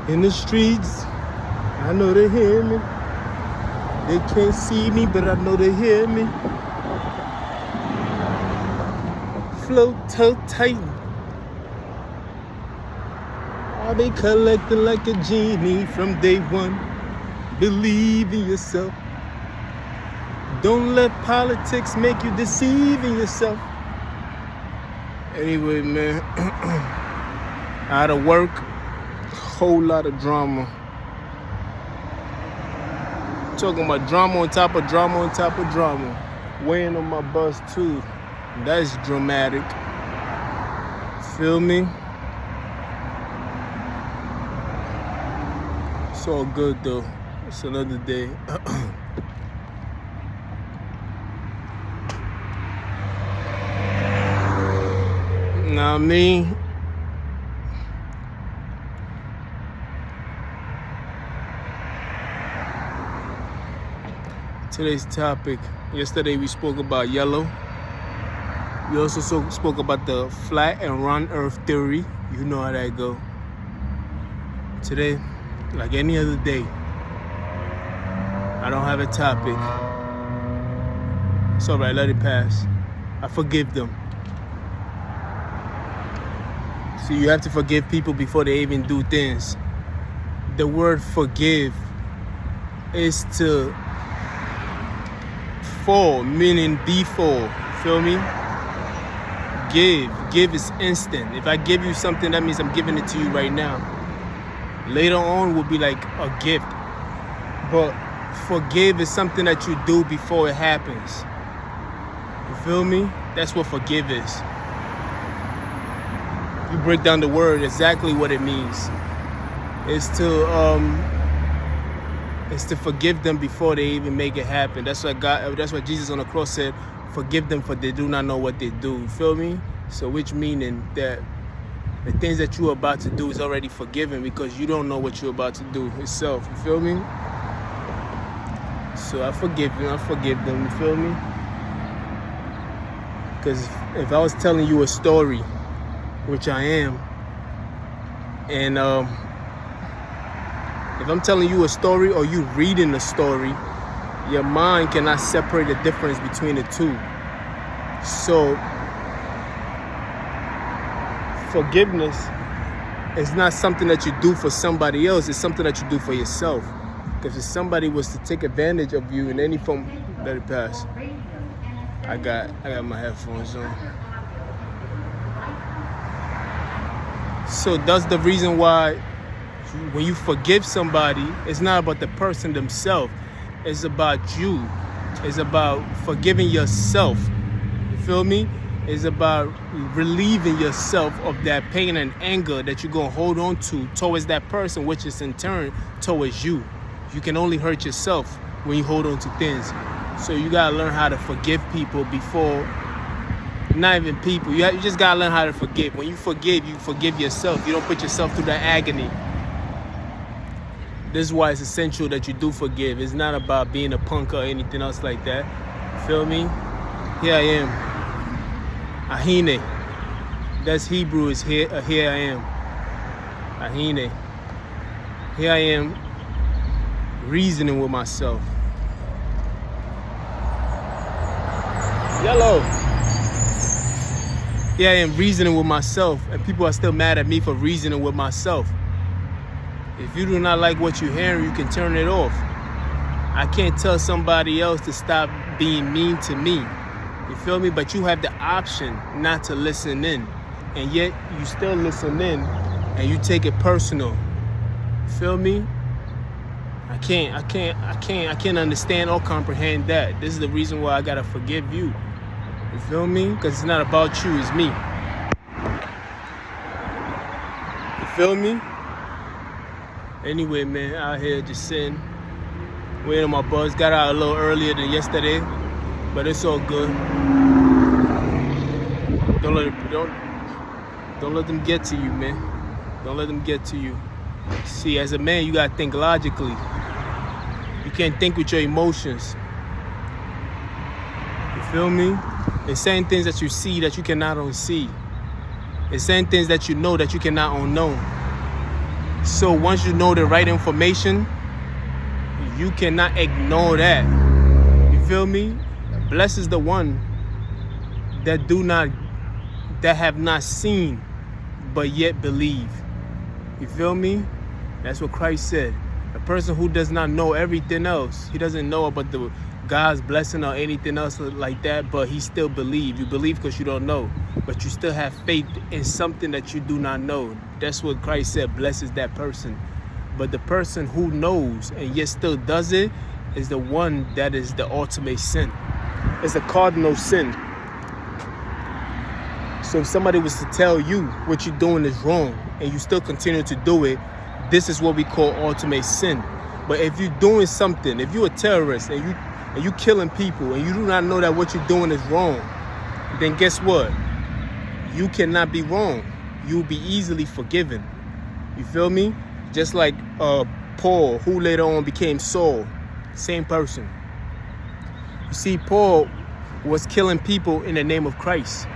In the streets, I know they hear me. They can't see me, but I know they hear me. Float so tight. I'll be collecting like a genie from day one. Believe in yourself. Don't let politics make you deceive in yourself. Anyway, man, out of work, whole lot of drama. Talking about drama on top of drama on top of drama. Weighing on my bus too. That's dramatic. Feel me? It's all good though. It's another day. Now me. Today's topic. Yesterday we spoke about yellow. We also spoke about the flat and round earth theory. You know how that go. Today, like any other day, I don't have a topic. It's alright, let it pass. I forgive them. So you have to forgive people before they even do things. The word forgive is to fall, meaning before. Feel me? Give is instant. If I give you something, that means I'm giving it to you right now. Later on will be like a gift. But forgive is something that you do before it happens. You feel me? That's what forgive is. You break down the word, exactly what it means. It's to forgive them before they even make it happen. That's what Jesus on the cross said, forgive them for they do not know what they do. You feel me? So which meaning that the things that you're about to do is already forgiven because you don't know what you're about to do itself. You feel me? So I forgive them, you feel me? Because if I was telling you a story, which I am, and if I'm telling you a story or you reading a story, your mind cannot separate the difference between the two. So forgiveness is not something that you do for somebody else, it's something that you do for yourself. Because if somebody was to take advantage of you in any form, let it pass. I got my headphones on. So that's the reason why when you forgive somebody, it's not about the person themselves. It's about you. It's about forgiving yourself. You feel me? It's about relieving yourself of that pain and anger that you're going to hold on to towards that person, which is in turn towards you. You can only hurt yourself when you hold on to things. So you got to learn how to forgive people before, not even people. You just got to learn how to forgive. When you forgive yourself. You don't put yourself through that agony. This is why it's essential that you do forgive. It's not about being a punk or anything else like that. Feel me? Here I am. Ahine. That's Hebrew, is here I am. Ahine. Here I am reasoning with myself. Yellow. Here I am reasoning with myself, and people are still mad at me for reasoning with myself. If you do not like what you're hearing, you can turn it off. I can't tell somebody else to stop being mean to me. You feel me? But you have the option not to listen in. And yet you still listen in and you take it personal. You feel me? I can't understand or comprehend that. This is the reason why I gotta forgive you. You feel me? Because it's not about you, it's me. You feel me? Anyway, man, out here just sitting, waiting on my bus. Got out a little earlier than yesterday, but it's all good. Don't let them get to you, man. Don't let them get to you. See, as a man, you gotta think logically. You can't think with your emotions. You feel me? There's certain things that you see that you cannot unsee. There's certain things that you know that you cannot unknown. So once you know the right information, you cannot ignore that. You feel me? Blessed is the one that have not seen, but yet believe. You feel me? That's what Christ said. A person who does not know everything else, he doesn't know about the God's blessing or anything else like that, but he still believes. You believe because you don't know, but you still have faith in something that you do not know. That's what Christ said. Blessed is that person. But the person who knows and yet still does it is the one that is the ultimate sin. It's a cardinal sin. So if somebody was to tell you what you're doing is wrong and you still continue to do it, this is what we call ultimate sin. But if you're doing something, if you're a terrorist and you killing people and you do not know that what you're doing is wrong, then guess what? You cannot be wrong. You'll be easily forgiven. You feel me? Just like Paul, who later on became Saul, same person. You see, Paul was killing people in the name of Christ.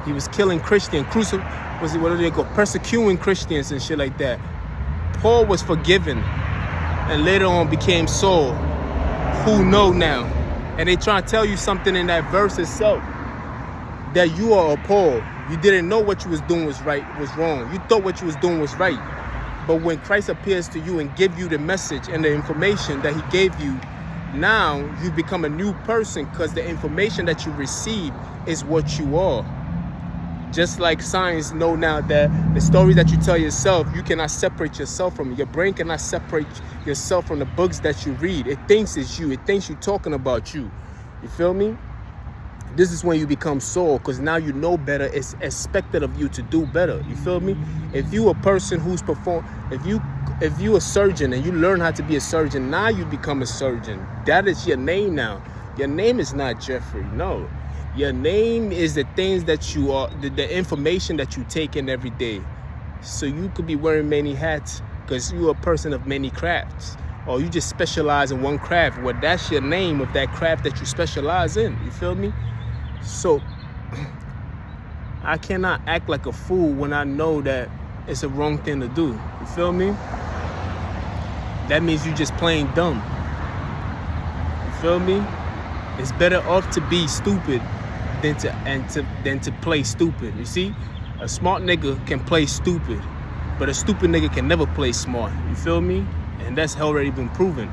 He was killing Christians, what do they call, persecuting Christians and shit like that. Paul was forgiven and later on became Saul, who know now. And they try to tell you something in that verse itself, that you are a Paul. You didn't know what you was doing was wrong. You thought what you was doing was right. But when Christ appears to you and give you the message and the information that he gave you, now you become a new person because the information that you receive is what you are. Just like science know now that the stories that you tell yourself, you cannot separate yourself from it. Your brain cannot separate yourself from the books that you read. It thinks it's you. It thinks you're talking about you. You feel me? This is when you become Saul, because now you know better. It's expected of you to do better. You feel me? If you a person who's if you a surgeon and you learn how to be a surgeon, now you become a surgeon. That is your name now. Your name is not Jeffrey. No. Your name is the things that you are, the information that you take in every day. So you could be wearing many hats because you're a person of many crafts. Or you just specialize in one craft. Well, that's your name of that craft that you specialize in. You feel me? So I cannot act like a fool when I know that it's a wrong thing to do. You feel me? That means you just plain dumb. You feel me? It's better off to be stupid than to play stupid. You see, a smart nigga can play stupid, but a stupid nigga can never play smart. You feel me? And that's already been proven.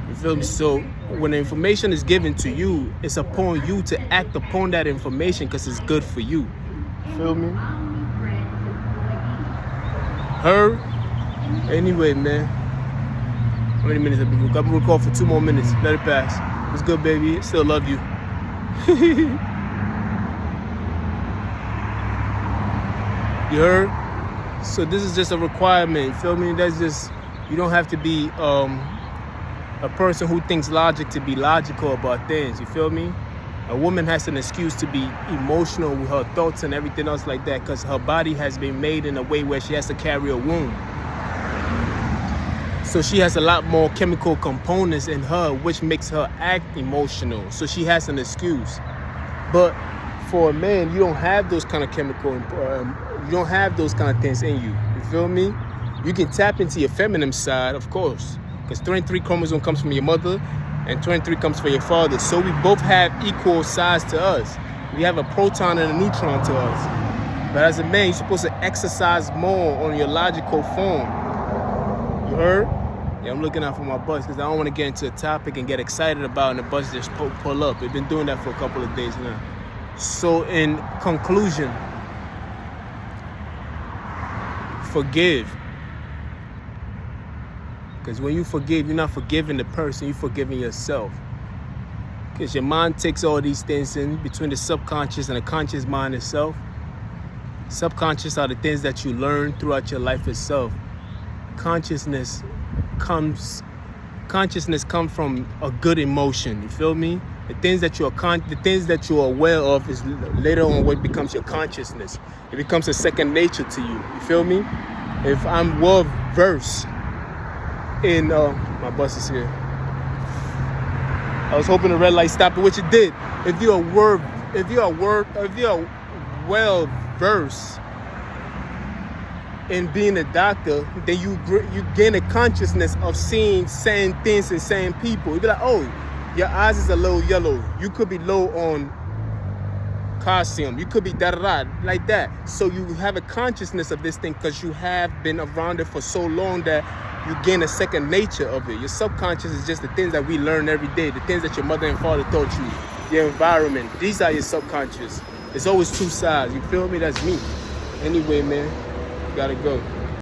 You feel me? So when the information is given to you, it's upon you to act upon that information because it's good for you. You feel me? Her. Anyway, man. How many minutes have we recorded? I've been recording for 2 more minutes. Let it pass. What's good, baby? Still love you. You heard? So this is just a requirement. You feel me? That's just, you don't have to be a person who thinks logic to be logical about things. You feel me? A woman has an excuse to be emotional with her thoughts and everything else like that because her body has been made in a way where she has to carry a womb. So she has a lot more chemical components in her, which makes her act emotional. So she has an excuse. But for a man, you don't have those kind of you don't have those kind of things in you. You feel me? You can tap into your feminine side, of course, because 23 chromosome comes from your mother and 23 comes from your father. So we both have equal size to us. We have a proton and a neutron to us. But as a man, you're supposed to exercise more on your logical form. You heard? Yeah, I'm looking out for my bus because I don't want to get into a topic and get excited about it and the bus just pull up. We've been doing that for a couple of days now. So in conclusion, forgive. Because when you forgive, you're not forgiving the person, you're forgiving yourself. Because your mind takes all these things in between the subconscious and the conscious mind itself. Subconscious are the things that you learn throughout your life itself. Consciousness comes from a good emotion. You feel me? The things that you are aware of is later on what becomes your consciousness. It becomes a second nature to you. You feel me? If I'm well versed in my bus is here. I was hoping the red light stopped, which it did. If you are well versed in being a doctor, then you gain a consciousness of seeing same things and same people. You be like, oh, your eyes is a little yellow. You could be low on calcium. You could be da-da-da, like that. So you have a consciousness of this thing because you have been around it for so long that you gain a second nature of it. Your subconscious is just the things that we learn every day, the things that your mother and father taught you, your environment. These are your subconscious. It's always two sides. You feel me? That's me. Anyway, man, gotta go.